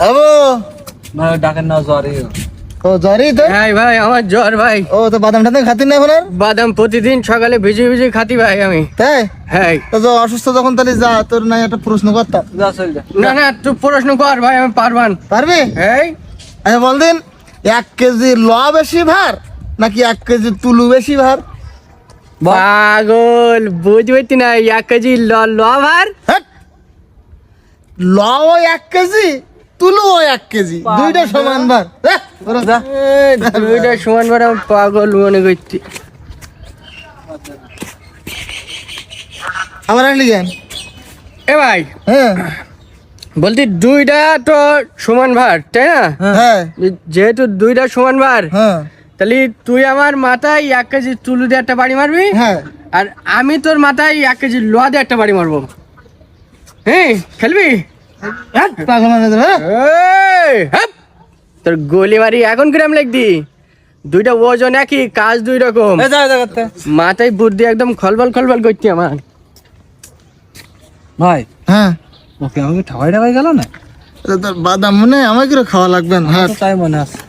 আবো ভাই ডাকেন না জ্বরে। ও জ্বরই তো? হ্যাঁ ভাই আমার জ্বর ভাই। ও তো বাদাম টাদাম খাতি না এখন আর? বাদাম প্রতিদিন সকালে ভিজে ভিজে খাতি ভাই আমি। তাই? হ্যাঁ। তো অসুস্থ যখন তাহলে যা, তোর নাই একটা প্রশ্ন করতাম। যা চল যা। না না তুই প্রশ্ন কর ভাই, আমি পারবান। পারবি? এই আচ্ছা বল দিন, 1 কেজি ল বেশি ভার নাকি 1 কেজি তুলু বেশি ভার? পাগল বুঝবে না, 1 কেজি লভার হ্যাট! ল ও 1 কেজি, তুলু ও 1 কেজি, দুইটা সমান ভার। যা। দুইটা সমান ভার, আমি পাগল মনে করছি। আমার আসলি কেন? এ ভাই হ্যাঁ বলছি দুইটা তো সমান ভার তাই না? হ্যাঁ যেহেতু দুইটা সমান ভার, হ্যাঁ তাহলে তুই আমার মাথায় 1 কেজি তুলু দিয়ে একটা বাড়ি মারবি, হ্যাঁ। আর আমি তোর মাথায় 1 কেজি লোহা দিয়ে একটা বাড়ি মারবো। হ্যাঁ খেলবি? হ্যাট, পাগল মানে তো, হ্যাঁ? এই, হাপ! তোর গলি মারি এখন কিরাম লাগদি? দুইটা ওজন একই, কাজ দুই রকম। এই যা যা করতে। মাথায় বুদ্ধি একদম খলবল খলবল করছি আমার। ভাই হ্যাঁ ওকে আমাকে ঠাওয়াই গেল না। তোর বাদাম মনে হয় আমাকে খাওয়া লাগবে না। হ্যাঁ তো তাই মনে আছে।